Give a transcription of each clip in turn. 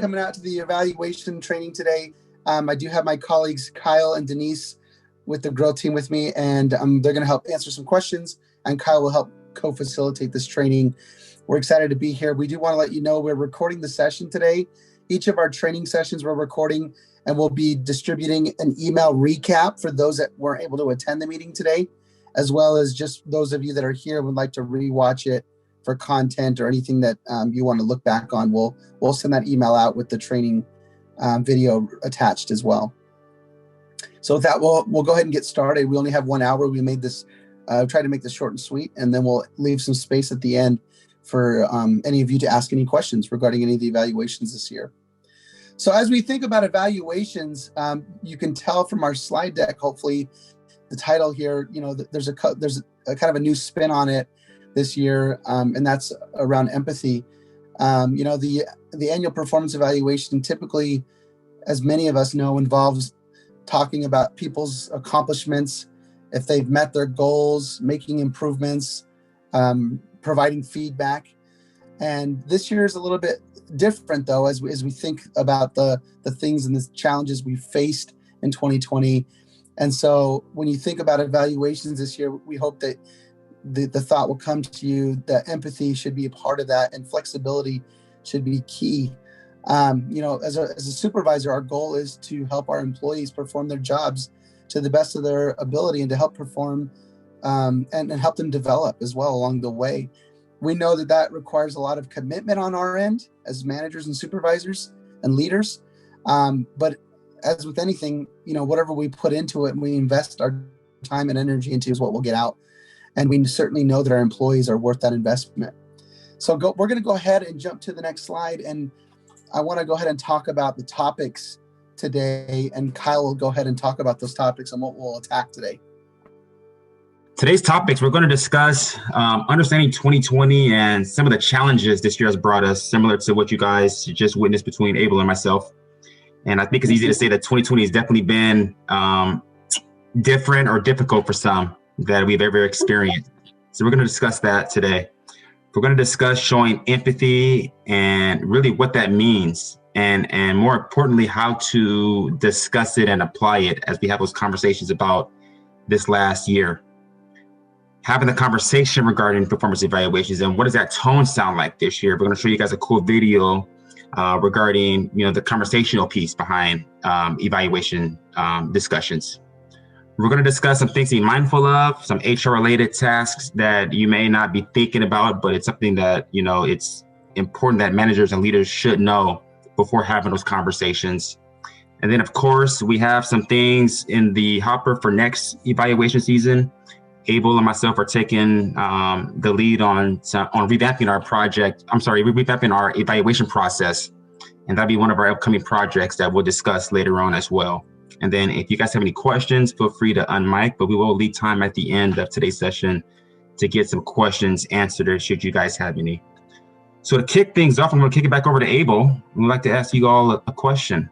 coming out to the evaluation training today. I do have my colleagues Kyle and Denise with the growth team with me, and they're going to help answer some questions, and Kyle will help co-facilitate this training. We're excited to be here. We do want to let you know we're recording the session today. Each of our training sessions we're recording, and we'll be distributing an email recap for those that weren't able to attend the meeting today, as well as just those of you that are here and would like to rewatch it for content or anything that you want to look back on. We'll send that email out with the training video attached as well. So with that, we'll go ahead and get started. We only have 1 hour. We made this, try to make this short and sweet, and then we'll leave some space at the end for any of you to ask any questions regarding any of the evaluations this year. So as we think about evaluations, you can tell from our slide deck, hopefully, the title here, there's a kind of a new spin on it this year, and that's around empathy. The annual performance evaluation typically, as many of us know, involves talking about people's accomplishments, if they've met their goals, making improvements, providing feedback. And this year is a little bit different, though, as we think about the things and the challenges we faced in 2020. And so when you think about evaluations this year, we hope that the thought will come to you that empathy should be a part of that, and flexibility should be key. As a supervisor, our goal is to help our employees perform their jobs to the best of their ability, and to help perform and help them develop as well along the way. We know that requires a lot of commitment on our end as managers and supervisors and leaders. But as with anything, whatever we put into it and we invest our time and energy into is what we'll get out. And we certainly know that our employees are worth that investment. So we're going to go ahead and jump to the next slide. And I want to go ahead and talk about the topics today. And Kyle will go ahead and talk about those topics and what we'll attack today. Today's topics, we're going to discuss understanding 2020 and some of the challenges this year has brought us, similar to what you guys just witnessed between Abel and myself. And I think it's easy to say that 2020 has definitely been different or difficult for some that we've ever experienced. So we're going to discuss that today. We're going to discuss showing empathy and really what that means, and more importantly, how to discuss it and apply it as we have those conversations about this last year. Having the conversation regarding performance evaluations and what does that tone sound like this year. We're going to show you guys a cool video regarding the conversational piece behind evaluation discussions. We're going to discuss some things to be mindful of, some HR related tasks that you may not be thinking about, but it's something that it's important that managers and leaders should know before having those conversations. And then of course we have some things in the hopper for next evaluation season. Abel and myself are taking the lead on revamping our revamping our evaluation process. And that'll be one of our upcoming projects that we'll discuss later on as well. And then if you guys have any questions, feel free to unmic, but we will leave time at the end of today's session to get some questions answered should you guys have any. So to kick things off, I'm going to kick it back over to Abel. We'd like to ask you all a question.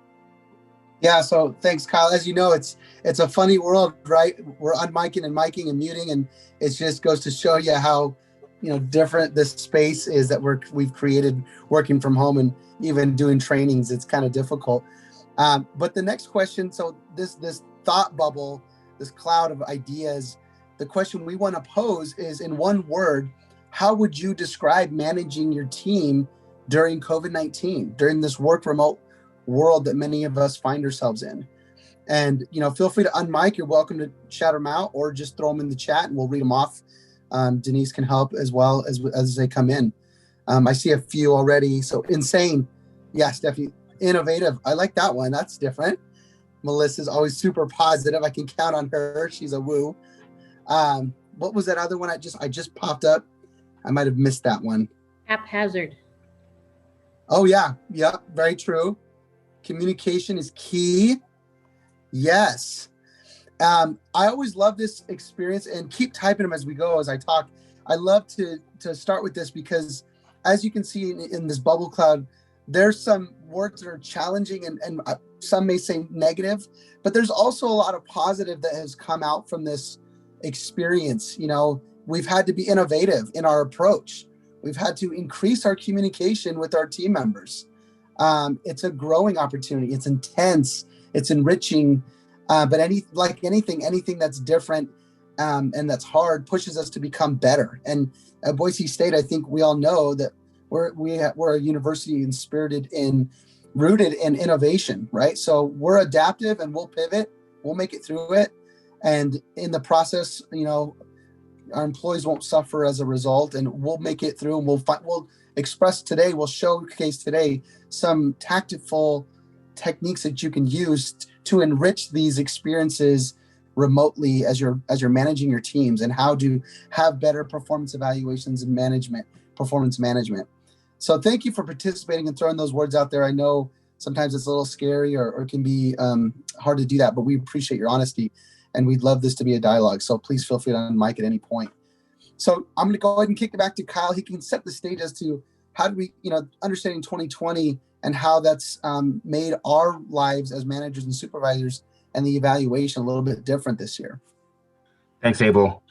Yeah, so thanks, Kyle. As you know, it's a funny world, right? We're unmiking and miking and muting, and it just goes to show you how different this space is that we've created working from home and even doing trainings. It's kind of difficult. But the next question, so this thought bubble, this cloud of ideas, the question we want to pose is, in one word, how would you describe managing your team during COVID-19, during this work remote world that many of us find ourselves in? And feel free to unmic. You're welcome to shout them out or just throw them in the chat and we'll read them off. Denise can help as well as they come in. I see a few already. So insane. Yes, definitely. Innovative. I like that one. That's different. Melissa's always super positive. I can count on her. She's a woo. What was that other one I just popped up? I might have missed that one. Haphazard. Oh yeah. Yep. Very true. Communication is key. Yes. I always love this experience, and keep typing them as we go, as I talk. I love to start with this because, as you can see in this bubble cloud, there's some words that are challenging and some may say negative, but there's also a lot of positive that has come out from this experience. We've had to be innovative in our approach. We've had to increase our communication with our team members. It's a growing opportunity. It's intense. It's enriching. But anything that's different and that's hard pushes us to become better. And at Boise State, I think we all know that we're a university rooted in innovation, right? So we're adaptive and we'll pivot. We'll make it through it. And in the process, our employees won't suffer as a result, and we'll make it through, and we'll showcase today some tactful techniques that you can use to enrich these experiences remotely as you're managing your teams, and how to have better performance evaluations and performance management. So thank you for participating and throwing those words out there. I know sometimes it's a little scary or it can be hard to do that, but we appreciate your honesty. And we'd love this to be a dialogue. So please feel free to unmic at any point. So I'm going to go ahead and kick it back to Kyle. He can set the stage as to how do we, understanding 2020 and how that's made our lives as managers and supervisors and the evaluation a little bit different this year. Thanks, Abel.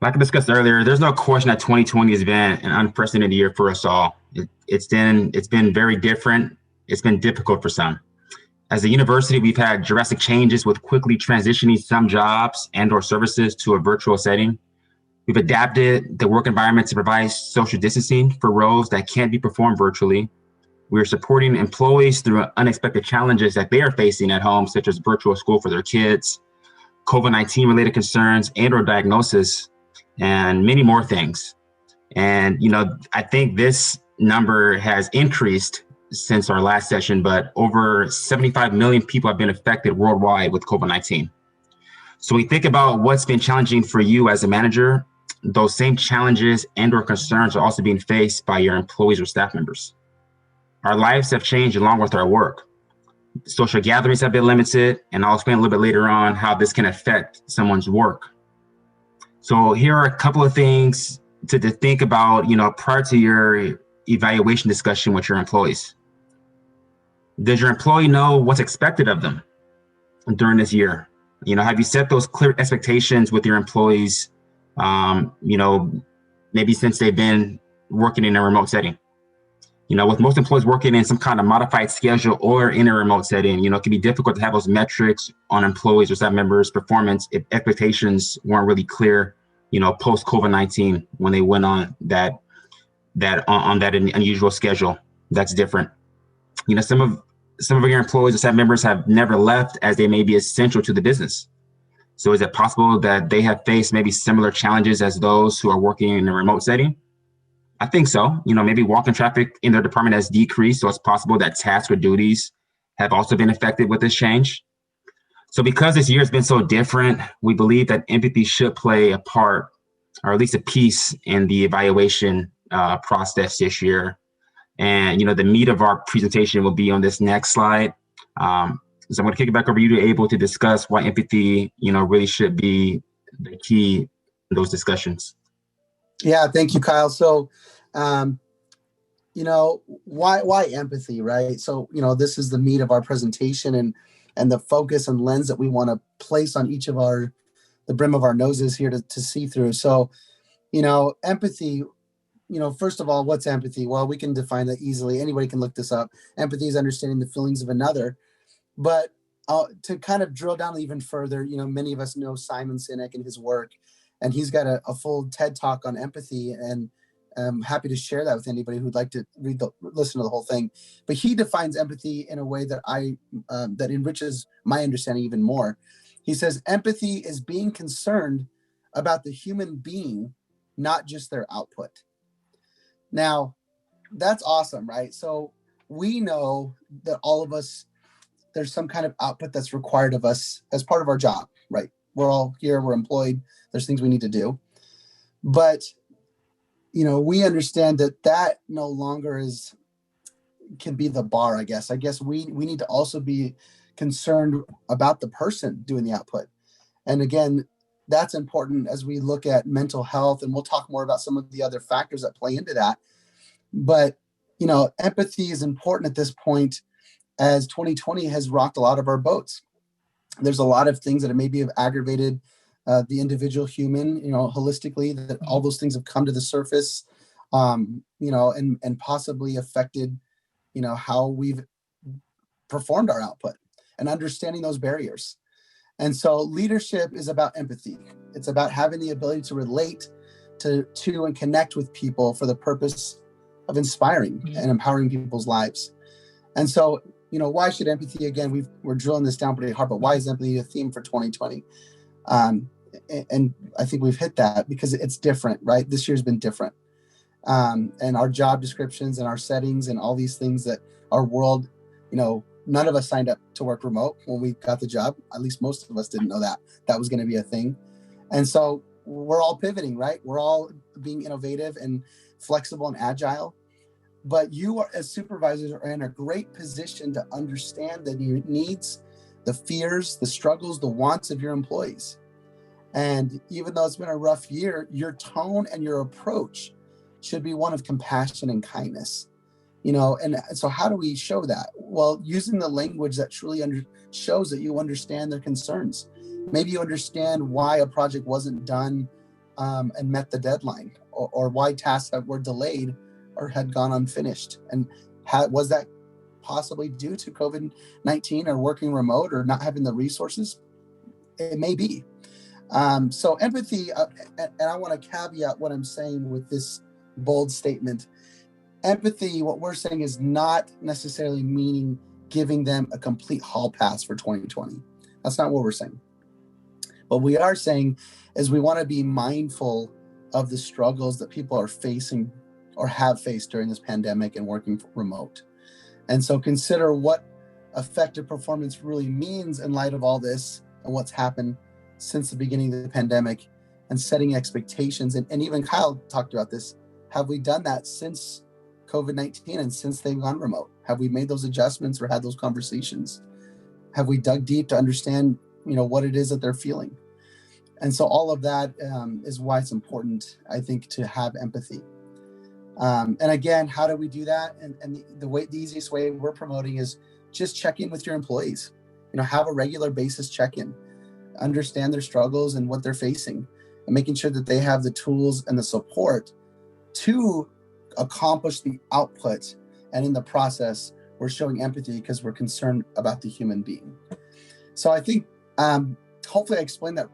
Like I discussed earlier, there's no question that 2020 has been an unprecedented year for us all. It's been very different. It's been difficult for some. As a university, we've had drastic changes with quickly transitioning some jobs and or services to a virtual setting. We've adapted the work environment to provide social distancing for roles that can't be performed virtually. We're supporting employees through unexpected challenges that they are facing at home, such as virtual school for their kids, COVID-19 related concerns and or diagnosis, and many more things. And, I think this number has increased since our last session, but over 75 million people have been affected worldwide with COVID-19. So we think about what's been challenging for you as a manager. Those same challenges and or concerns are also being faced by your employees or staff members. Our lives have changed along with our work. Social gatherings have been limited, and I'll explain a little bit later on how this can affect someone's work. So here are a couple of things to think about, prior to your evaluation discussion with your employees. Does your employee know what's expected of them during this year? Have you set those clear expectations with your employees, maybe since they've been working in a remote setting? With most employees working in some kind of modified schedule or in a remote setting, it can be difficult to have those metrics on employees or staff members' performance if expectations weren't really clear, post COVID-19 when they went on that unusual schedule that's different. Some of your employees or staff members have never left as they may be essential to the business. So is it possible that they have faced maybe similar challenges as those who are working in a remote setting? I think so. Maybe walk-in traffic in their department has decreased, so it's possible that tasks or duties have also been affected with this change. So because this year has been so different, we believe that empathy should play a part, or at least a piece, in the evaluation process this year. And, the meat of our presentation will be on this next slide. So I'm going to kick it back over to you, Abel, to discuss why empathy, really should be the key in those discussions. Yeah, thank you, Kyle. So, why empathy, right? So, this is the meat of our presentation and the focus and lens that we want to place on each of the brim of our noses here to see through. So, empathy, first of all, what's empathy? Well, we can define that easily. Anybody can look this up. Empathy is understanding the feelings of another. But to kind of drill down even further, many of us know Simon Sinek and his work, and he's got a full TED talk on empathy, and I'm happy to share that with anybody who'd like to listen to the whole thing. But he defines empathy in a way that that enriches my understanding even more. He says, empathy is being concerned about the human being, not just their output. Now, that's awesome, right? So we know that all of us, there's some kind of output that's required of us as part of our job, right? We're all here, we're employed, there's things we need to do. But, we understand that no longer can be the bar, I guess. I guess we need to also be concerned about the person doing the output. And again, that's important as we look at mental health, and we'll talk more about some of the other factors that play into that. But, empathy is important at this point, as 2020 has rocked a lot of our boats. There's a lot of things that maybe have aggravated the individual human, holistically, that all those things have come to the surface, and possibly affected how we've performed our output and understanding those barriers. And so leadership is about empathy. It's about having the ability to relate to and connect with people for the purpose of inspiring and empowering people's lives. And so, why should empathy, again, we're drilling this down pretty hard, but why is empathy a theme for 2020? And I think we've hit that because it's different, right? This year's been different. And our job descriptions and our settings and all these things that our world, none of us signed up to work remote when we got the job. At least most of us didn't know that was going to be a thing. And so we're all pivoting, right? We're all being innovative and flexible and agile. But you are, as supervisors, are in a great position to understand the needs, the fears, the struggles, the wants of your employees. And even though it's been a rough year, your tone and your approach should be one of compassion and kindness. And so how do we show that? Well, using the language that truly shows that you understand their concerns. Maybe you understand why a project wasn't done and met the deadline, or why tasks that were delayed or had gone unfinished. And was that possibly due to COVID-19 or working remote or not having the resources? It may be. So empathy, and I want to caveat what I'm saying with this bold statement. Empathy, what we're saying, is not necessarily meaning giving them a complete hall pass for 2020. That's not what we're saying. What we are saying is we want to be mindful of the struggles that people are facing or have faced during this pandemic and working remote. And so consider what effective performance really means in light of all this and what's happened since the beginning of the pandemic, and setting expectations. And even Kyle talked about this. Have we done that since COVID-19 and since they've gone remote? Have we made those adjustments or had those conversations? Have we dug deep to understand, what it is that they're feeling? And so all of that is why it's important, I think, to have empathy. And again, how do we do that? And the easiest way we're promoting is just check in with your employees. Have a regular basis check-in, understand their struggles and what they're facing, and making sure that they have the tools and the support to accomplish the output. And in the process, we're showing empathy because we're concerned about the human being. So I think hopefully I explained that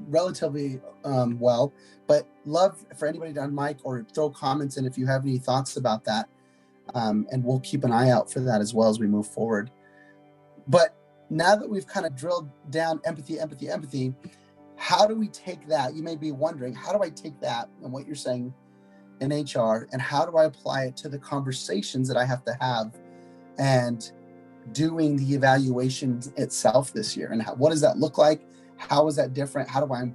relatively well, but love for anybody to unmic or throw comments in if you have any thoughts about that. And we'll keep an eye out for that as well as we move forward. But now that we've kind of drilled down empathy, how do we take that? You may be wondering, how do I take that and what you're saying in HR, and how do I apply it to the conversations that I have to have and doing the evaluation itself this year? And what does that look like? How is that different? How do I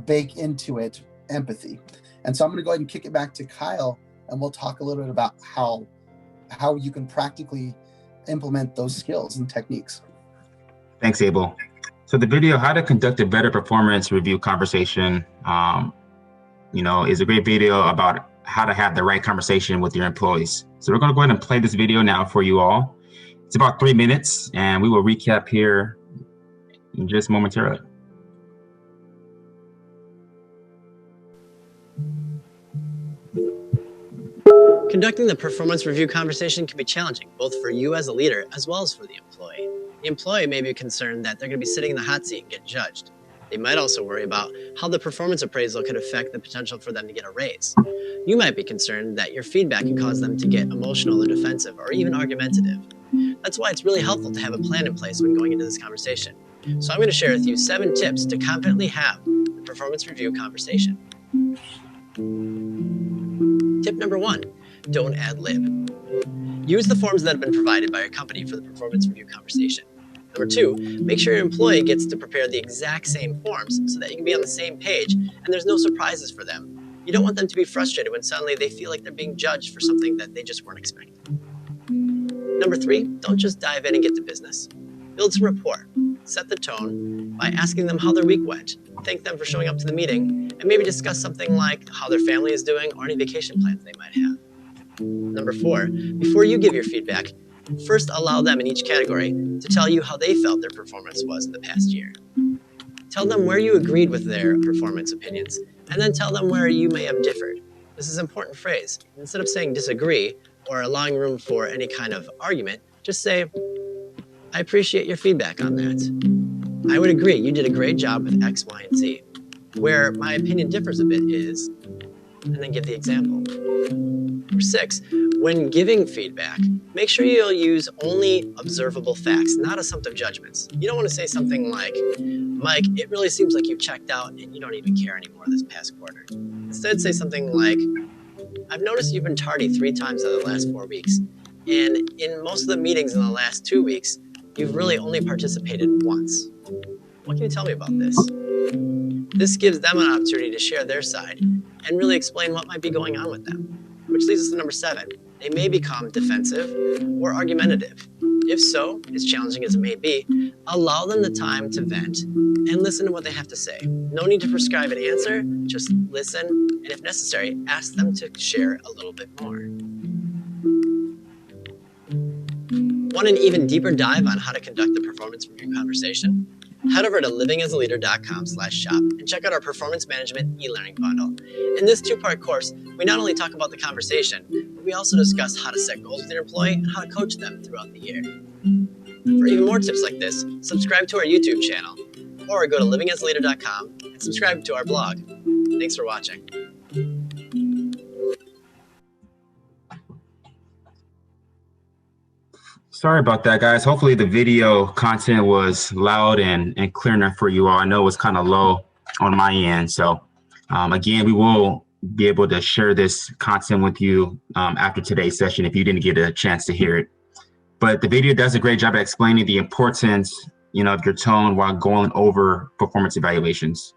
bake into it empathy? And so I'm going to go ahead and kick it back to Kyle, and we'll talk a little bit about how you can practically implement those skills and techniques. Thanks, Abel. So the video, How to Conduct a Better Performance Review Conversation, is a great video about how to have the right conversation with your employees. So we're going to go ahead and play this video now for you all. It's about 3 minutes, and we will recap here in just momentarily. Conducting the performance review conversation can be challenging, both for you as a leader as well as for the employee. The employee may be concerned that they're going to be sitting in the hot seat and get judged. They might also worry about how the performance appraisal could affect the potential for them to get a raise. You might be concerned that your feedback can cause them to get emotional or defensive or even argumentative. That's why it's really helpful to have a plan in place when going into this conversation. So I'm going to share with you 7 tips to confidently have the performance review conversation. Tip number 1, don't ad lib. Use the forms that have been provided by your company for the performance review conversation. Number 2, make sure your employee gets to prepare the exact same forms so that you can be on the same page and there's no surprises for them. You don't want them to be frustrated when suddenly they feel like they're being judged for something that they just weren't expecting. Number 3, don't just dive in and get to business. Build some rapport. Set the tone by asking them how their week went, thank them for showing up to the meeting, and maybe discuss something like how their family is doing or any vacation plans they might have. Number 4, before you give your feedback, first allow them in each category to tell you how they felt their performance was in the past year. Tell them where you agreed with their performance opinions, and then tell them where you may have differed. This is an important phrase. Instead of saying disagree or allowing room for any kind of argument, just say, I appreciate your feedback on that. I would agree, you did a great job with X, Y, and Z. Where my opinion differs a bit is, and then give the example. Number 6, when giving feedback, make sure you'll use only observable facts, not assumptive judgments. You don't want to say something like, Mike, it really seems like you've checked out and you don't even care anymore this past quarter. Instead, say something like, I've noticed you've been tardy 3 times out of the last 4 weeks, and in most of the meetings in the last 2 weeks, you've really only participated once. What can you tell me about this? This gives them an opportunity to share their side and really explain what might be going on with them. Which leads us to number 7. They may become defensive or argumentative. If so, as challenging as it may be, allow them the time to vent and listen to what they have to say. No need to prescribe an answer, just listen, and if necessary, ask them to share a little bit more. Want an even deeper dive on how to conduct the performance review conversation? Head over to livingasaleader.com/shop and check out our performance management e-learning bundle. In this 2-part course, we not only talk about the conversation, but we also discuss how to set goals with your employee and how to coach them throughout the year. For even more tips like this, subscribe to our YouTube channel or go to livingasaleader.com and subscribe to our blog. Thanks for watching. Sorry about that, guys. Hopefully the video content was loud and clear enough for you all. I know it was kind of low on my end. So again, we will be able to share this content with you after today's session if you didn't get a chance to hear it. But the video does a great job at explaining the importance, of your tone while going over performance evaluations.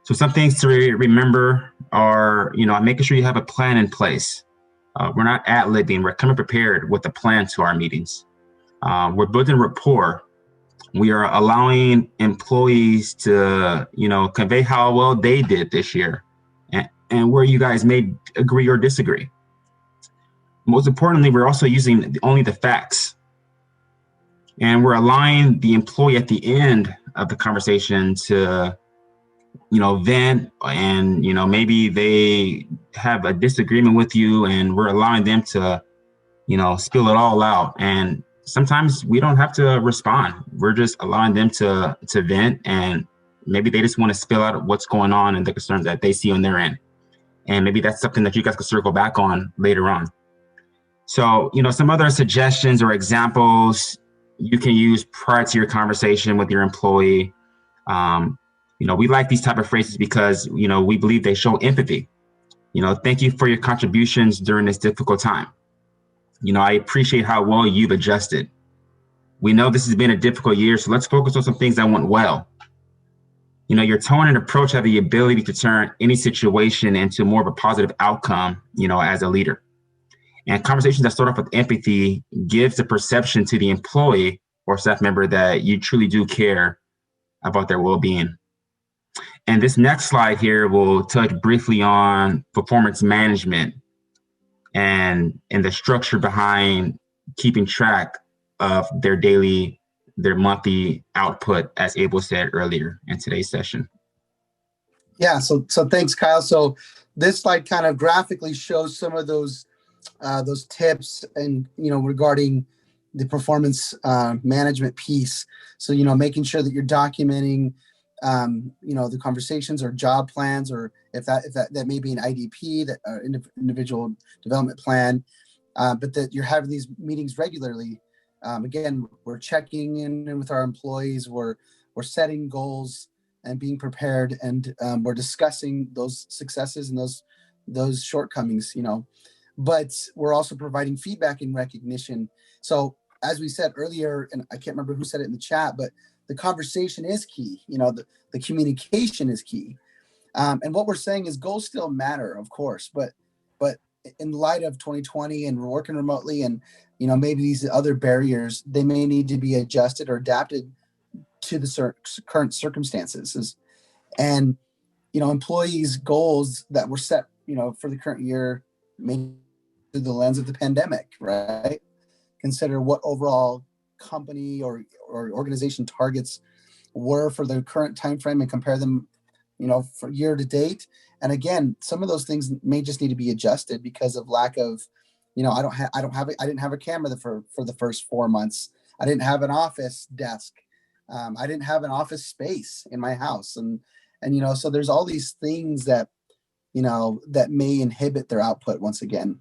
So some things to remember are, making sure you have a plan in place. We're not ad-libbing. We're coming prepared with a plan to our meetings. We're building rapport. We are allowing employees to, convey how well they did this year and where you guys may agree or disagree. Most importantly, we're also using only the facts. And we're allowing the employee at the end of the conversation to, vent and, maybe they have a disagreement with you and we're allowing them to, spill it all out. And sometimes we don't have to respond. We're just allowing them to vent, and maybe they just want to spill out what's going on and the concerns that they see on their end. And maybe that's something that you guys can circle back on later on. So, some other suggestions or examples you can use prior to your conversation with your employee. We like these type of phrases because, we believe they show empathy. Thank you for your contributions during this difficult time. I appreciate how well you've adjusted. We know this has been a difficult year, so let's focus on some things that went well. Your tone and approach have the ability to turn any situation into more of a positive outcome, as a leader. And conversations that start off with empathy gives the perception to the employee or staff member that you truly do care about their well-being. And this next slide here will touch briefly on performance management and the structure behind keeping track of their monthly output, as Abel said earlier in today's session. Yeah, so thanks, Kyle. So this slide kind of graphically shows some of those tips and, regarding the performance management piece. So, making sure that you're documenting, the conversations or job plans, or if that may be an IDP, that individual development plan, but that you're having these meetings regularly. Again, we're checking in with our employees. We're setting goals and being prepared, and we're discussing those successes and those shortcomings, but we're also providing feedback and recognition. So as we said earlier, and I can't remember who said it in the chat, but the conversation is key. The communication is key. And what we're saying is goals still matter, of course, but in light of 2020 and we're working remotely and, maybe these other barriers, they may need to be adjusted or adapted to the current circumstances. And, employees' goals that were set, for the current year, maybe through the lens of the pandemic, right? Consider what overall company or organization targets were for the current time frame and compare them, for year to date. And again, some of those things may just need to be adjusted because of lack of I didn't have a camera for the first 4 months. I didn't have an office desk. I didn't have an office space in my house. And so there's all these things that, that may inhibit their output once again.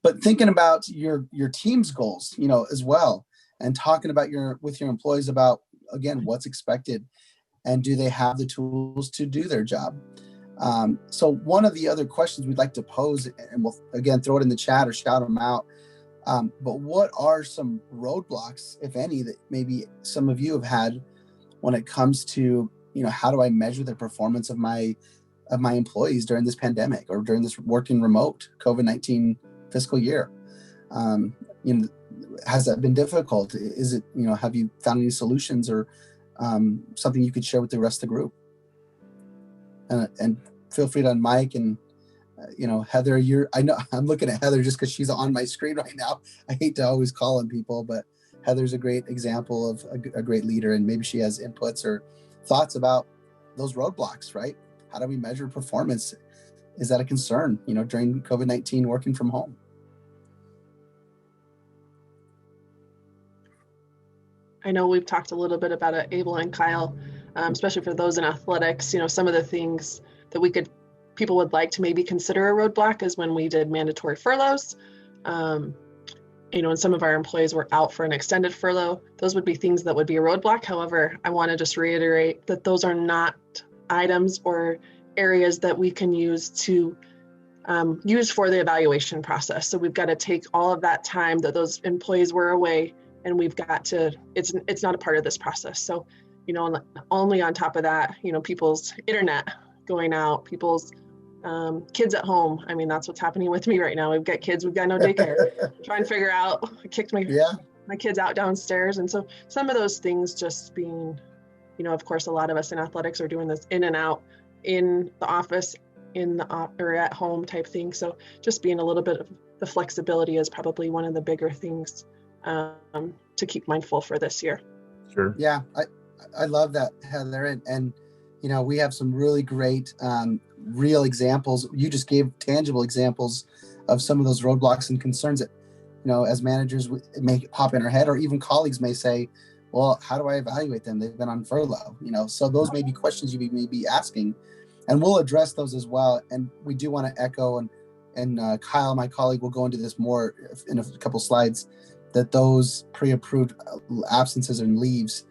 But thinking about your team's goals, as well, and talking about with your employees about, again, what's expected, and do they have the tools to do their job? So one of the other questions we'd like to pose, and we'll again throw it in the chat or shout them out. But what are some roadblocks, if any, that maybe some of you have had when it comes to, how do I measure the performance of my employees during this pandemic or during this working remote COVID-19 fiscal year? Has that been difficult? Is it, have you found any solutions or something you could share with the rest of the group? And feel free to unmic. And Heather, I know I'm looking at Heather just because she's on my screen right now. I hate to always call on people, but Heather's a great example of a great leader, and maybe she has inputs or thoughts about those roadblocks, right? How do we measure performance? Is that a concern, during COVID-19 working from home? I know we've talked a little bit about it, Abel and Kyle, especially for those in athletics. Some of the things that people would like to maybe consider a roadblock is when we did mandatory furloughs. And some of our employees were out for an extended furlough. Those would be things that would be a roadblock. However, I want to just reiterate that those are not items or areas that we can use to use for the evaluation process. So we've got to take all of that time that those employees were away, and we've got to, it's not a part of this process. So, only on top of that, people's internet going out, people's kids at home. I mean, that's what's happening with me right now. We've got kids, we've got no daycare. Trying to figure out, I kicked my kids out downstairs. And so some of those things just being, of course, a lot of us in athletics are doing this in and out in the office, or at home type thing. So just being a little bit of the flexibility is probably one of the bigger things to keep mindful for this year. Sure. Yeah, I love that, Heather. And we have some really great real examples. You just gave tangible examples of some of those roadblocks and concerns that, as managers, it may pop in our head, or even colleagues may say, well, how do I evaluate them? They've been on furlough, so those may be questions you may be asking, and we'll address those as well. And we do want to echo, and Kyle, my colleague, will go into this more in a couple slides, that those pre-approved absences and leaves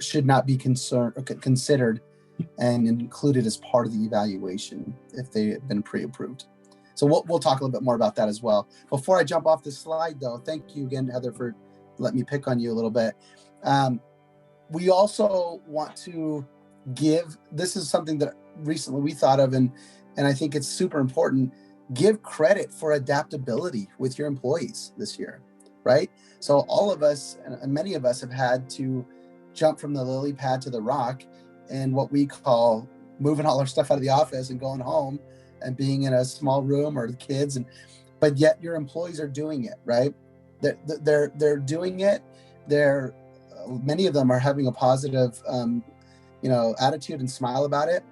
should not be considered and included as part of the evaluation if they have been pre-approved. So we'll talk a little bit more about that as well. Before I jump off this slide, though, thank you again, Heather, for letting me pick on you a little bit. We also want to this is something that recently we thought of, and I think it's super important, give credit for adaptability with your employees this year, right? So all of us, and many of us, have had to jump from the lily pad to the rock, and what we call moving all our stuff out of the office and going home and being in a small room, or the kids, but yet your employees are doing it, right? They're doing it. Many of them are having a positive, attitude and smile about it.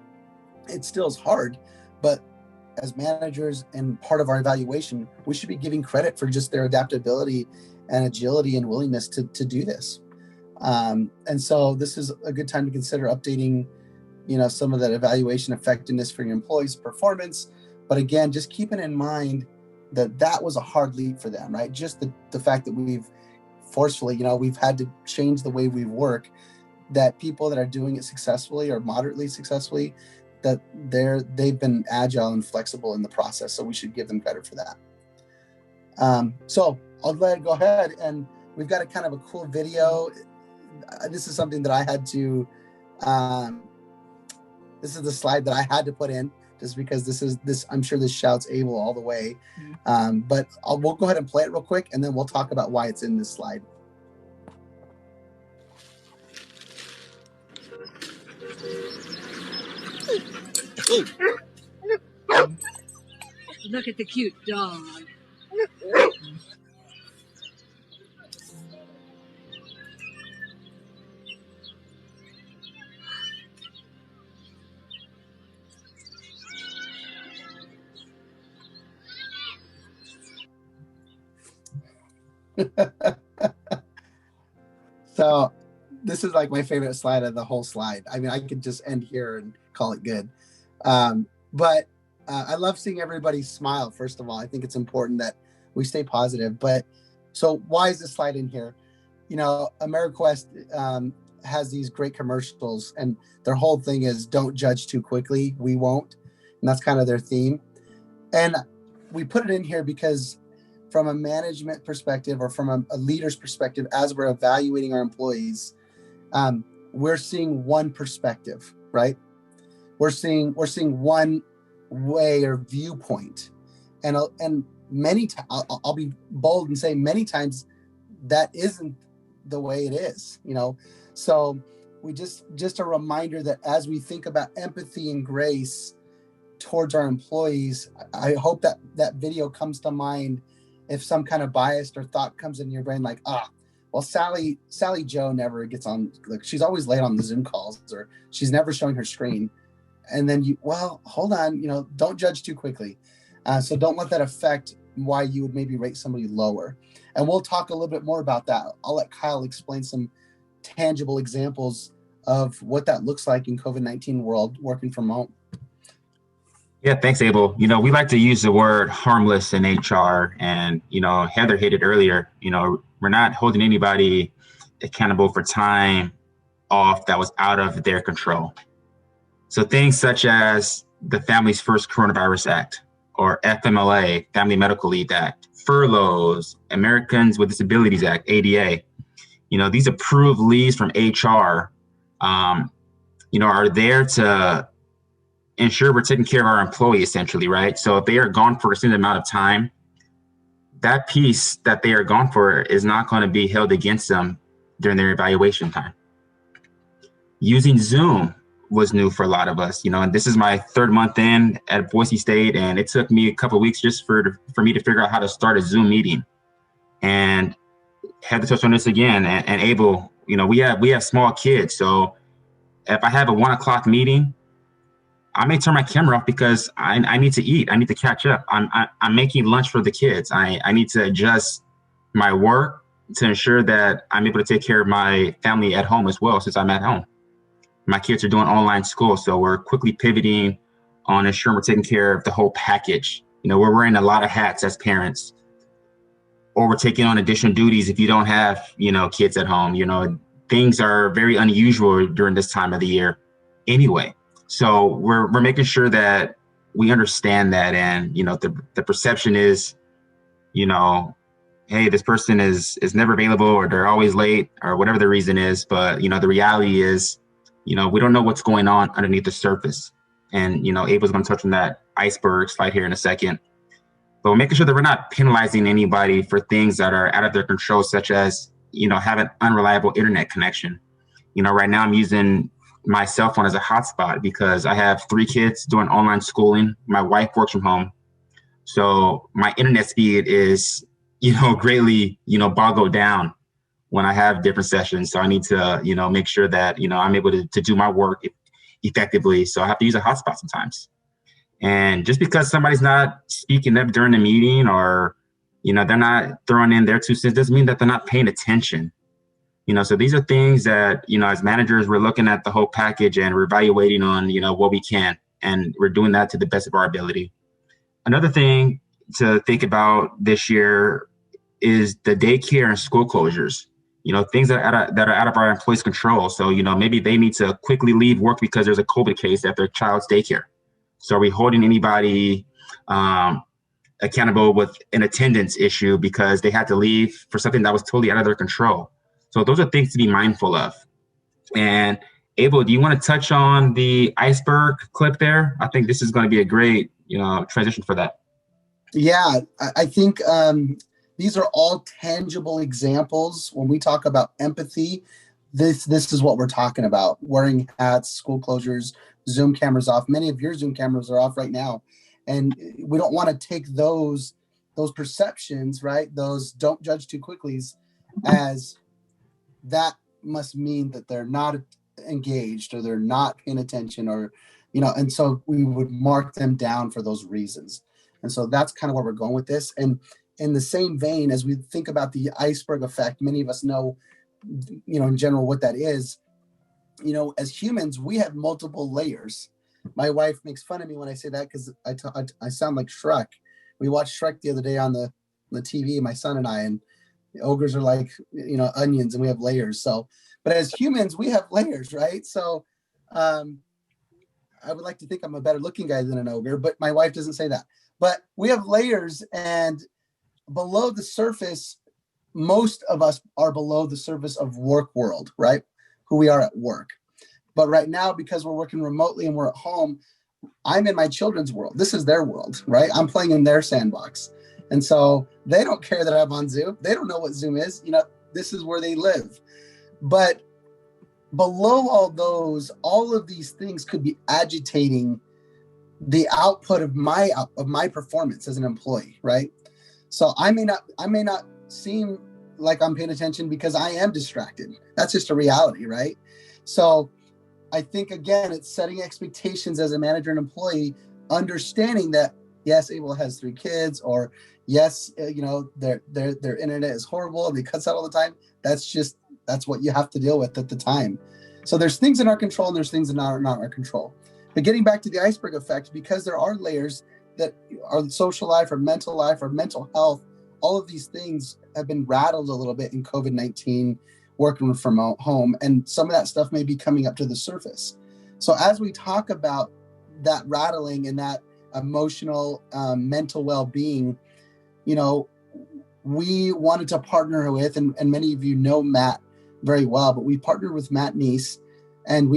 It still is hard, but as managers and part of our evaluation, we should be giving credit for just their adaptability and agility and willingness to do this. And so this is a good time to consider updating, some of that evaluation effectiveness for your employees' performance. But again, just keeping in mind that was a hard leap for them, right? Just the fact that we've forcefully, we've had to change the way we work, that people that are doing it successfully or moderately successfully, that they've been agile and flexible in the process. So we should give them credit for that. So I'll go ahead, and we've got a kind of a cool video. This is something that I had to, this is the slide that I had to put in just because this, I'm sure this shouts Abel all the way. But we'll go ahead and play it real quick, and then we'll talk about why it's in this slide. Look at the cute dog. So this is like my favorite slide of the whole slide. I mean, I could just end here and call it good. But I love seeing everybody smile. First of all, I think it's important that we stay positive. But so why is this slide in here? You know, AmeriQuest has these great commercials, and their whole thing is don't judge too quickly. We won't. And that's kind of their theme. And we put it in here because from a management perspective or from a leader's perspective, as we're evaluating our employees, we're seeing one perspective, right? We're seeing one way or viewpoint, and many times I'll be bold and say many times that isn't the way it is, you know. So we just a reminder that as we think about empathy and grace towards our employees, I hope that that video comes to mind if some kind of bias or thought comes in your brain, like, well, Sally Joe never gets on, like, she's always late on the Zoom calls, or she's never showing her screen. And then well, hold on, you know, don't judge too quickly. So don't let that affect why you would maybe rate somebody lower. And we'll talk a little bit more about that. I'll let Kyle explain some tangible examples of what that looks like in COVID-19 world, working from home. Yeah, thanks, Abel. You know, we like to use the word harmless in HR, and, you know, Heather hit it earlier. You know, we're not holding anybody accountable for time off that was out of their control. So things such as the Families First Coronavirus Act, or FMLA, Family Medical Leave Act, furloughs, Americans with Disabilities Act, ADA, you know, these approved leaves from HR, you know, are there to ensure we're taking care of our employee, essentially, right? So if they are gone for a certain amount of time, that piece that they are gone for is not going to be held against them during their evaluation time. Using Zoom was new for a lot of us, you know, and this is my third month in at Boise State, and it took me a couple of weeks just for me to figure out how to start a Zoom meeting. And had to touch on this again, and Abel, you know, we have small kids, so if I have a 1 o'clock meeting, I may turn my camera off because I need to eat. I need to catch up. I'm making lunch for the kids. I need to adjust my work to ensure that I'm able to take care of my family at home as well, since I'm at home. My kids are doing online school, so we're quickly pivoting on ensuring we're taking care of the whole package. You know, we're wearing a lot of hats as parents, or we're taking on additional duties if you don't have, you know, kids at home. You know, things are very unusual during this time of the year anyway. So we're making sure that we understand that, and, you know, the perception is, you know, hey, this person is never available, or they're always late, or whatever the reason is. But, you know, the reality is, you know, we don't know what's going on underneath the surface. And, you know, Abel's going to touch on that iceberg slide here in a second. But we're making sure that we're not penalizing anybody for things that are out of their control, such as, you know, have an unreliable internet connection. You know, right now I'm using my cell phone as a hotspot because I have 3 kids doing online schooling. My wife works from home. So my internet speed is, you know, greatly, you know, boggled down when I have different sessions. So I need to, you know, make sure that, you know, I'm able to do my work effectively. So I have to use a hotspot sometimes. And just because somebody's not speaking up during the meeting, or, you know, they're not throwing in their 2 cents, doesn't mean that they're not paying attention. You know, so these are things that, you know, as managers, we're looking at the whole package and we're evaluating on, you know, what we can, and we're doing that to the best of our ability. Another thing to think about this year is the daycare and school closures. You know, things that are out of our employees' control. So, you know, maybe they need to quickly leave work because there's a COVID case at their child's daycare. So are we holding anybody accountable with an attendance issue because they had to leave for something that was totally out of their control? So those are things to be mindful of. And Abel, do you want to touch on the iceberg clip there? I think this is going to be a great, you know, transition for that. Yeah, I think these are all tangible examples. When we talk about empathy, this is what we're talking about. Wearing hats, school closures, Zoom cameras off. Many of your Zoom cameras are off right now. And we don't want to take those perceptions, right? Those don't judge too quickly, as that must mean that they're not engaged, or they're not paying attention, or, you know, and so we would mark them down for those reasons. And so that's kind of where we're going with this. And in the same vein, as we think about the iceberg effect, many of us know, in general what that is. As humans, we have multiple layers. My wife makes fun of me when I say that because I sound like Shrek. We watched Shrek the other day on the TV, my son and I, and the ogres are like, onions, and we have layers. So, but as humans, we have layers, right? So, I would like to think I'm a better looking guy than an ogre, but my wife doesn't say that. But we have layers, and below the surface, most of us are below the surface of work world, right? Who we are at work. But right now, because we're working remotely and we're at home, I'm in my children's world. This is their world, right? I'm playing in their sandbox. And so they don't care that I'm on Zoom. They don't know what Zoom is. This is where they live. But below all of these things could be agitating the output of my performance as an employee, right? So I may not seem like I'm paying attention because I am distracted. That's just a reality, right? So I think, again, it's setting expectations as a manager and employee, understanding that, yes, Abel has 3 kids, or yes, their internet is horrible and they cuts out all the time. That's what you have to deal with at the time. So there's things in our control and there's things that are not in our control. But getting back to the iceberg effect, because there are layers that our social life, our mental health, all of these things have been rattled a little bit in COVID-19, working from home, and some of that stuff may be coming up to the surface. So as we talk about that rattling and that emotional, mental well-being, we wanted to partner with, and many of you know Matt very well, but we partnered with Matt Neese, and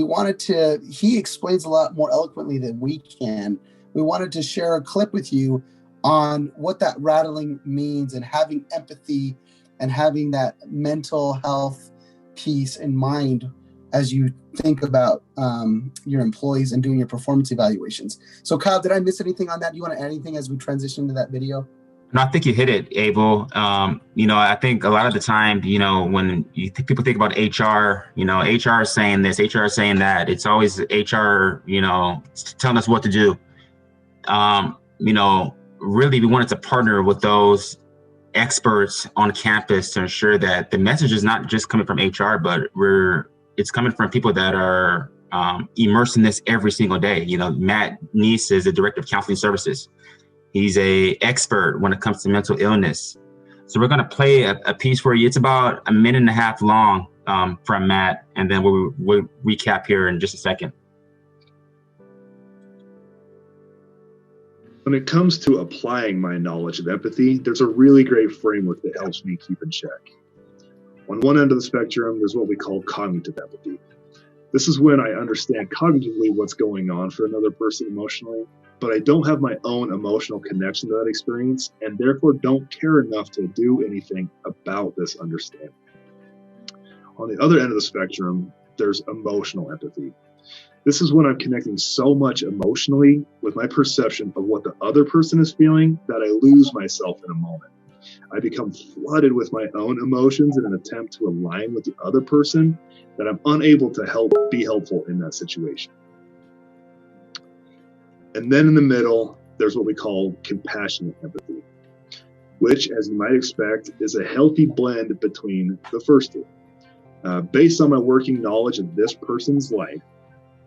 he explains a lot more eloquently than we can. We wanted to share a clip with you on what that rattling means, and having empathy and having that mental health piece in mind as you think about your employees and doing your performance evaluations. So Kyle, did I miss anything on that? Do you want to add anything as we transition to that video? No, I think you hit it, Abel. I think a lot of the time, when people think about HR, HR is saying this, HR is saying that. It's always HR, telling us what to do. Really, we wanted to partner with those experts on campus to ensure that the message is not just coming from HR, but it's coming from people that are immersed in this every single day. Matt Neese is the director of counseling services. He's an expert when it comes to mental illness. So we're going to play a piece for you. It's about 1.5 minutes long from Matt, and then we'll recap here in just a second. When it comes to applying my knowledge of empathy, there's a really great framework that helps me keep in check. On one end of the spectrum, there's what we call cognitive empathy. This is when I understand cognitively what's going on for another person emotionally, but I don't have my own emotional connection to that experience, and therefore don't care enough to do anything about this understanding. On the other end of the spectrum, there's emotional empathy. This is when I'm connecting so much emotionally with my perception of what the other person is feeling that I lose myself in a moment. I become flooded with my own emotions in an attempt to align with the other person, that I'm unable to be helpful in that situation. And then in the middle, there's what we call compassionate empathy, which, as you might expect, is a healthy blend between the first two. Based on my working knowledge of this person's life,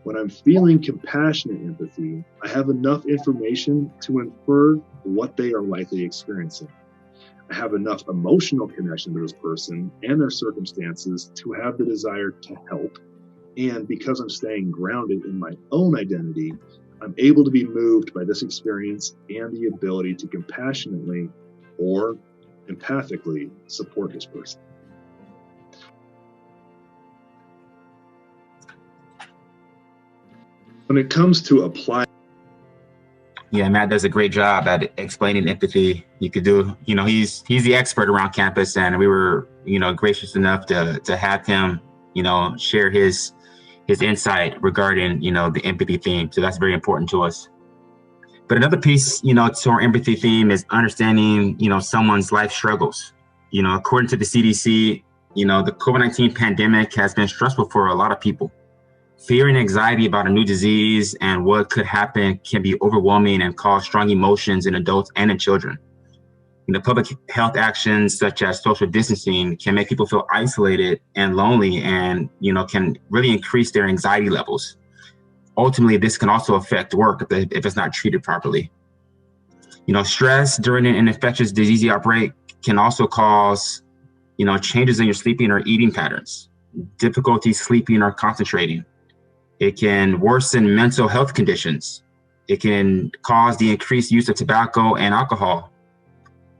when I'm feeling compassionate empathy, I have enough information to infer what they are likely experiencing. I have enough emotional connection to this person and their circumstances to have the desire to help. And because I'm staying grounded in my own identity, I'm able to be moved by this experience and the ability to compassionately or empathically support this person. When it comes to applying, yeah, Matt does a great job at explaining empathy. You could do, he's the expert around campus, and we were, gracious enough to have him, share his insight regarding, the empathy theme. So that's very important to us. But another piece, to our empathy theme is understanding, someone's life struggles. According to the CDC, the COVID-19 pandemic has been stressful for a lot of people. Fear and anxiety about a new disease and what could happen can be overwhelming and cause strong emotions in adults and in children. Public health actions such as social distancing can make people feel isolated and lonely, and can really increase their anxiety levels. Ultimately, this can also affect work if it's not treated properly. Stress during an infectious disease outbreak can also cause, changes in your sleeping or eating patterns, difficulty sleeping or concentrating. It can worsen mental health conditions. It can cause the increased use of tobacco and alcohol.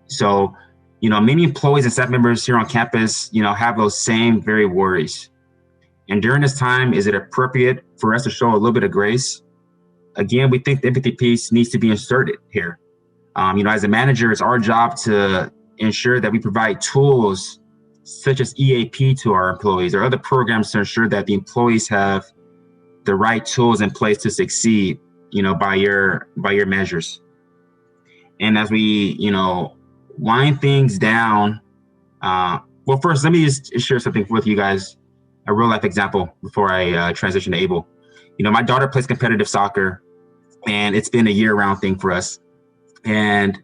So, many employees and staff members here on campus, have those same very worries. And during this time, is it appropriate for us to show a little bit of grace? Again, we think the empathy piece needs to be inserted here. As a manager, it's our job to ensure that we provide tools such as EAP to our employees or other programs to ensure that the employees have the right tools in place to succeed, by your measures. And as we, wind things down, well, first, let me just share something with you guys, a real life example before I transition to Abel. My daughter plays competitive soccer, and it's been a year-round thing for us. And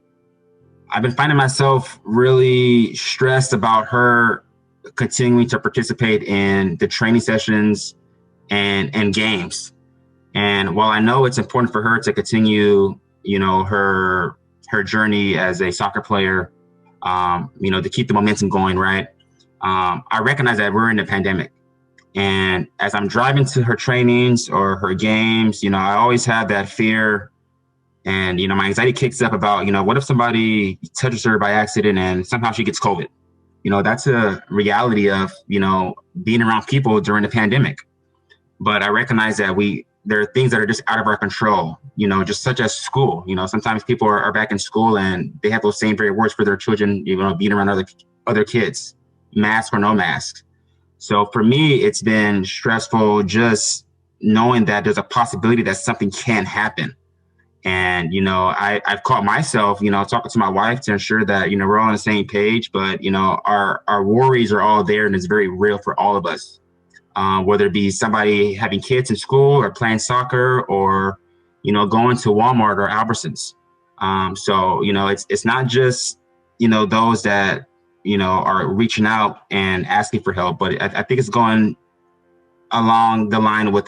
I've been finding myself really stressed about her continuing to participate in the training sessions and games. And while I know it's important for her to continue, her journey as a soccer player, to keep the momentum going, right? I recognize that we're in a pandemic. And as I'm driving to her trainings or her games, I always have that fear, and, my anxiety kicks up about, what if somebody touches her by accident and somehow she gets COVID? That's a reality of, being around people during the pandemic. But I recognize that there are things that are just out of our control, just such as school. Sometimes people are back in school and they have those same very words for their children, being around other kids, mask or no mask. So for me, it's been stressful just knowing that there's a possibility that something can happen. And, I've caught myself, talking to my wife to ensure that, we're all on the same page, but, our worries are all there, and it's very real for all of us. Whether it be somebody having kids in school or playing soccer or, going to Walmart or Albertsons. So, it's not just, those that, are reaching out and asking for help, but I think it's going along the line with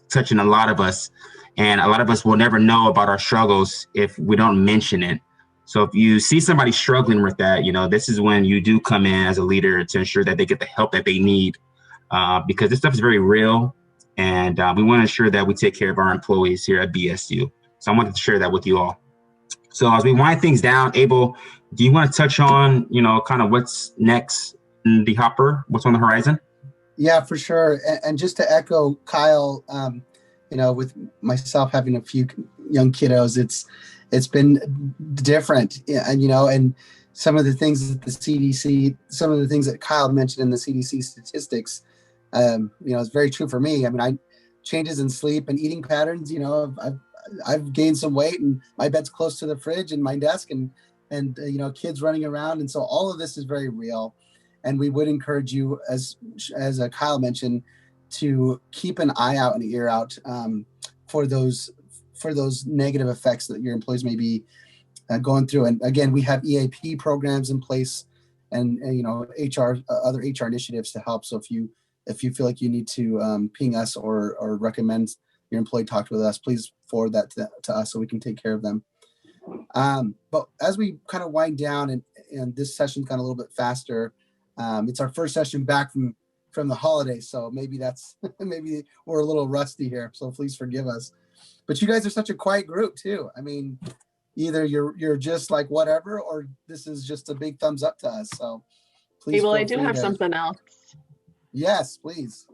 touching a lot of us. And a lot of us will never know about our struggles if we don't mention it. So if you see somebody struggling with that, this is when you do come in as a leader to ensure that they get the help that they need. Because this stuff is very real, and we want to ensure that we take care of our employees here at BSU. So I wanted to share that with you all. So as we wind things down, Abel, do you want to touch on, kind of what's next in the hopper, what's on the horizon? Yeah, for sure. And just to echo Kyle, with myself having a few young kiddos, it's been different, and some of the things that the CDC, some of the things that Kyle mentioned in the CDC statistics, it's very true for me. I mean, changes in sleep and eating patterns, I've gained some weight, and my bed's close to the fridge and my desk, and kids running around. And so all of this is very real. And we would encourage you, as Kyle mentioned, to keep an eye out and ear out for those negative effects that your employees may be going through. And again, we have EAP programs in place, and HR, other HR initiatives to help. So if you feel like you need to ping us or recommend your employee talk with us, please forward that to us so we can take care of them. But as we kind of wind down, and this session's gone a little bit faster, it's our first session back from the holidays, so maybe maybe we're a little rusty here, so please forgive us. But you guys are such a quiet group too. I mean, either you're just like whatever, or this is just a big thumbs up to us. So please. Well, I do have something else. Yes, please.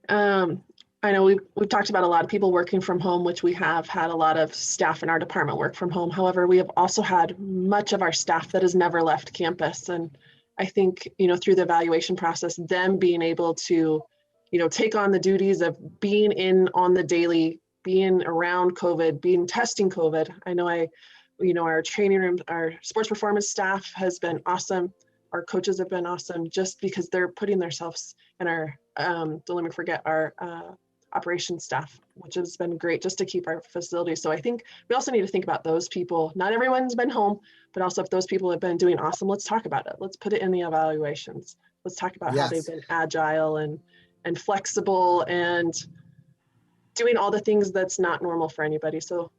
I know we've talked about a lot of people working from home, which we have had a lot of staff in our department work from home. However, we have also had much of our staff that has never left campus. And I think, through the evaluation process, them being able to, take on the duties of being in on the daily, being around COVID, testing COVID. I know our training room, our sports performance staff has been awesome. Our coaches have been awesome, just because they're putting themselves in our, don't let me forget, our operation staff, which has been great just to keep our facility. So I think we also need to think about those people. Not everyone's been home, but also if those people have been doing awesome, let's talk about it. Let's put it in the evaluations. Let's talk about how they've Yes. been agile and flexible and doing all the things that's not normal for anybody. So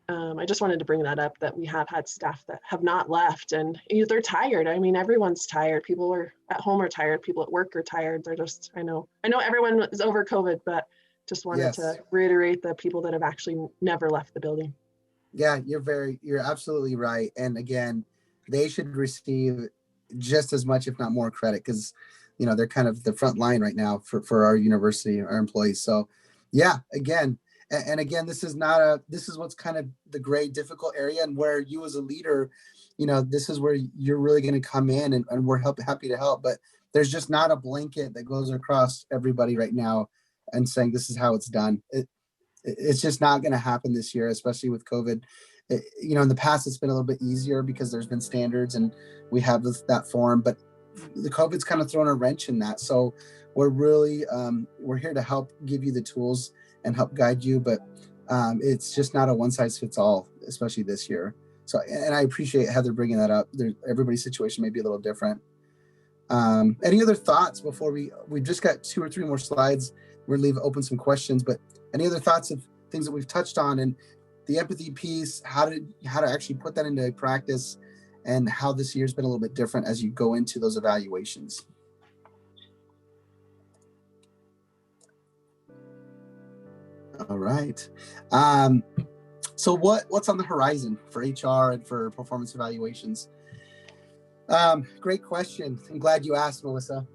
I just wanted to bring that up, that we have had staff that have not left, and they're tired. I mean, everyone's tired. People are at home are tired. People at work are tired. They're just, I know everyone is over COVID, but just wanted Yes. to reiterate the people that have actually never left the building. Yeah, you're absolutely right. And again, they should receive just as much, if not more, credit, because they're kind of the front line right now for our university, our employees. So yeah, again, and again, this is what's kind of the great difficult area, and where you as a leader, this is where you're really going to come in, and we're happy to help. But there's just not a blanket that goes across everybody right now and saying this is how it's done. It's just not going to happen this year, especially with COVID. In the past, it's been a little bit easier because there's been standards and we have that form, but the COVID's kind of thrown a wrench in that. So we're really, we're here to help give you the tools and help guide you, but it's just not a one size fits all, especially this year. So, and I appreciate Heather bringing that up. Everybody's situation may be a little different. Any other thoughts before we've just got 2 or 3 more slides. We're gonna leave open some questions, but any other thoughts of things that we've touched on, and the empathy piece, how to actually put that into practice, and how this year's been a little bit different as you go into those evaluations? All right. So what's on the horizon for HR and for performance evaluations? Great question. I'm glad you asked, Melissa.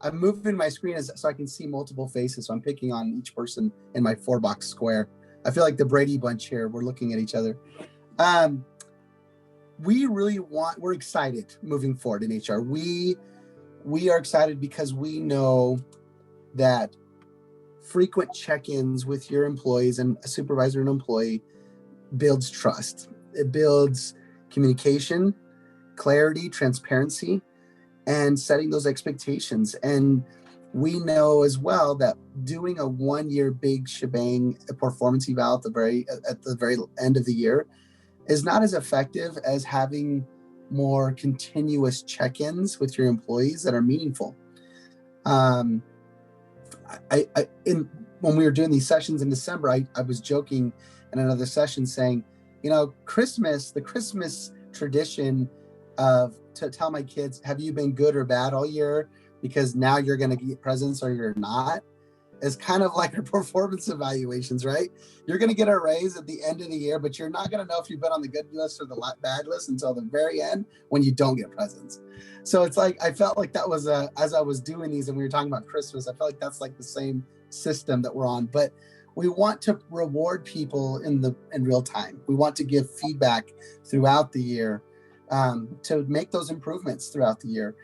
I'm moving my screen so I can see multiple faces. So I'm picking on each person in my 4-box square. I feel like the Brady Bunch here. We're looking at each other. We're excited moving forward in HR. We are excited because we know that frequent check-ins with your employees and a supervisor and employee builds trust. It builds communication, clarity, transparency, and setting those expectations. And we know as well that doing a 1-year big shebang performance eval at the very end of the year is not as effective as having more continuous check-ins with your employees that are meaningful. When we were doing these sessions in December, I was joking in another session saying, the Christmas tradition to tell my kids, have you been good or bad all year? Because now you're going to get presents or you're not, is kind of like our performance evaluations, right? You're going to get a raise at the end of the year, but you're not going to know if you've been on the good list or the bad list until the very end when you don't get presents. So it's like, I felt like that was as I was doing these and we were talking about Christmas, I felt like that's like the same system that we're on. But we want to reward people in real time. We want to give feedback throughout the year to make those improvements throughout the year.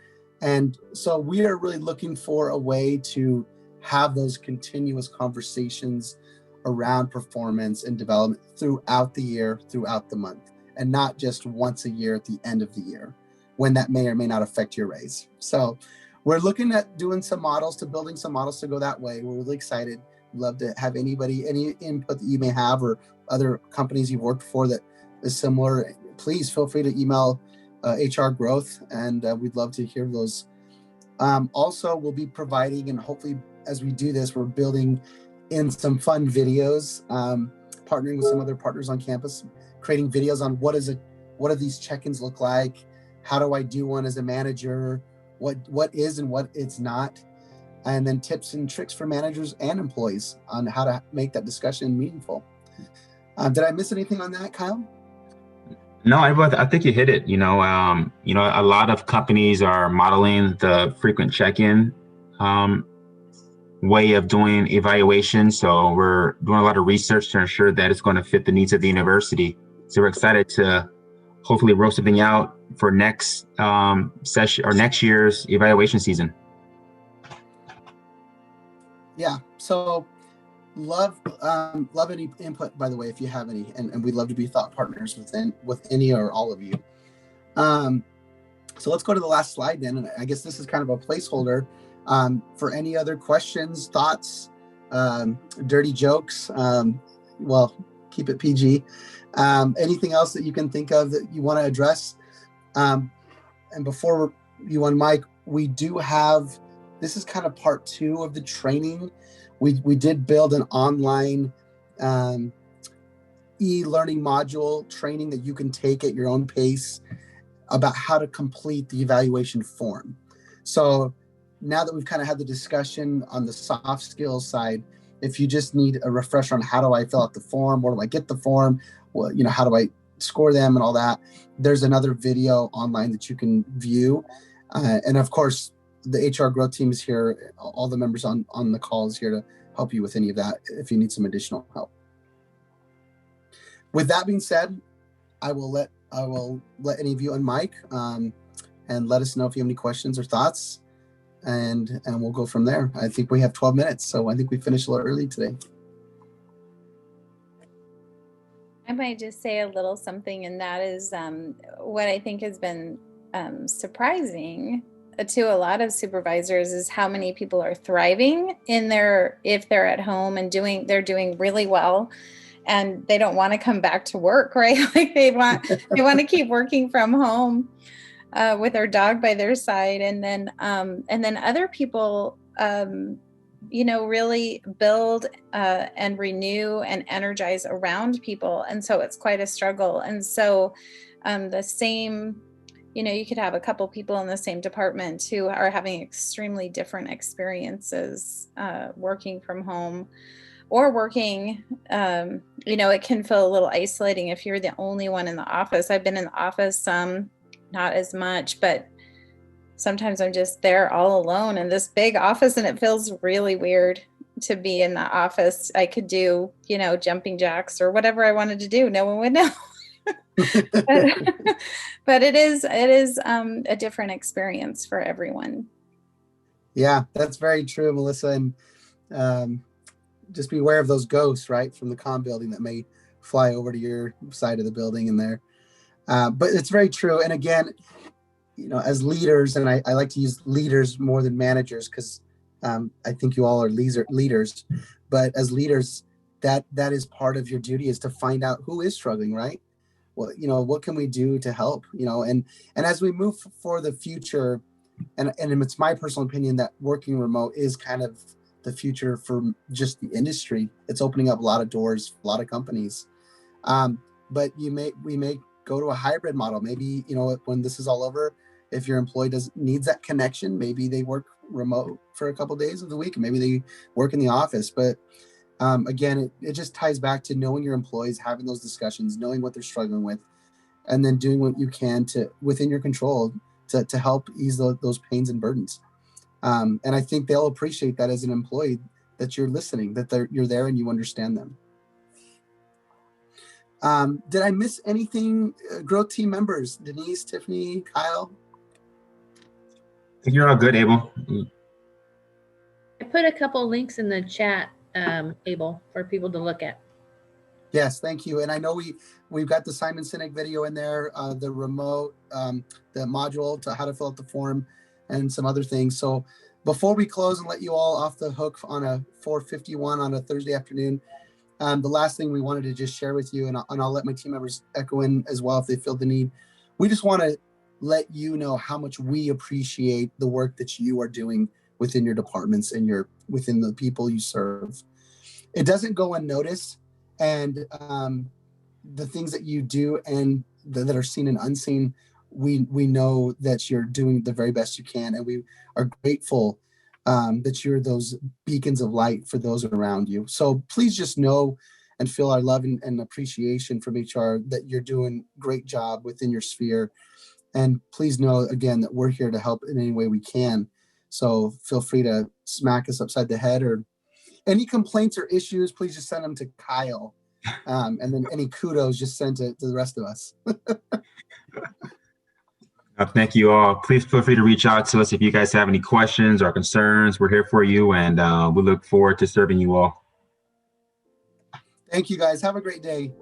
And so we are really looking for a way to have those continuous conversations around performance and development throughout the year, throughout the month, and not just once a year at the end of the year, when that may or may not affect your raise. So we're looking at building some models to go that way. We're really excited. We'd love to have any input that you may have, or other companies you've worked for that is similar. Please feel free to email HR Growth, and we'd love to hear those. Also, we'll be providing, and hopefully as we do this, we're building in some fun videos, partnering with some other partners on campus, creating videos on what do these check-ins look like? How do I do one as a manager? What is and what it's not? And then tips and tricks for managers and employees on how to make that discussion meaningful. Did I miss anything on that, Kyle? No, I think you hit it. A lot of companies are modeling the frequent check-in way of doing evaluation. So we're doing a lot of research to ensure that it's going to fit the needs of the university. So we're excited to hopefully roll something out for next session or next year's evaluation season. Yeah. So love any input, by the way, if you have any, and we'd love to be thought partners with any or all of you. So let's go to the last slide then. And I guess this is kind of a placeholder. For any other questions, thoughts, dirty jokes, well, keep it PG. Anything else that you can think of that you want to address? And before you unmic, we do have, this is kind of part 2 of the training. We did build an online e-learning module training that you can take at your own pace about how to complete the evaluation form. So now that we've kind of had the discussion on the soft skills side, if you just need a refresher on how do I fill out the form, where do I get the form, well, how do I score them and all that, there's another video online that you can view. And of course, the HR growth team is here. All the members on the call is here to help you with any of that if you need some additional help. With that being said, I will let any of you unmic and let us know if you have any questions or thoughts, and we'll go from there. I think we have 12 minutes, so I think we finished a little early today. I might just say a little something, and that is what I think has been surprising to a lot of supervisors is how many people are thriving if they're at home and they're doing really well, and they don't want to come back to work, right? Like they want to keep working from home with their dog by their side, and then other people really build and renew and energize around people, and so it's quite a struggle. And so the same, you could have a couple people in the same department who are having extremely different experiences working from home or working. It can feel a little isolating if you're the only one in the office. I've been in the office some, not as much, but sometimes I'm just there all alone in this big office, and it feels really weird to be in the office. I could do, jumping jacks or whatever I wanted to do. No one would know. but it is a different experience for everyone. Yeah, that's very true, Melissa. And just be aware of those ghosts, right, from the comm building that may fly over to your side of the building in there. But it's very true. And again, as leaders, and I like to use leaders more than managers because I think you all are leaders. But as leaders, that is part of your duty, is to find out who is struggling, right? Well, what can we do to help? And as we move for the future, and it's my personal opinion that working remote is kind of the future for just the industry. It's opening up a lot of doors, a lot of companies. But we may go to a hybrid model. Maybe, when this is all over, if your employee needs that connection, maybe they work remote for a couple of days of the week, and maybe they work in the office. But again, it just ties back to knowing your employees, having those discussions, knowing what they're struggling with, and then doing what you can to within your control to help ease those pains and burdens. And I think they'll appreciate that as an employee, that you're listening, that you're there and you understand them. Did I miss anything? Growth team members, Denise, Tiffany, Kyle? I think you're all good, Abel. I put a couple links in the chat, Abel, for people to look at. Yes, thank you. And I know we've got the Simon Sinek video in there, the remote, the module to how to fill out the form, and some other things. So before we close and let you all off the hook on a 4:51 on a Thursday afternoon, the last thing we wanted to just share with you, and I'll let my team members echo in as well if they feel the need. We just want to let you know how much we appreciate the work that you are doing within your departments and within the people you serve. It doesn't go unnoticed, and the things that you do and that are seen and unseen, we know that you're doing the very best you can, and we are grateful that you're those beacons of light for those around you. So please just know and feel our love and appreciation from HR, that you're doing a great job within your sphere. And please know, again, that we're here to help in any way we can. So feel free to smack us upside the head, or any complaints or issues, please just send them to Kyle. And then any kudos, just send to the rest of us. Thank you all. Please feel free to reach out to us if you guys have any questions or concerns. We're here for you, and we look forward to serving you all. Thank you, guys. Have a great day.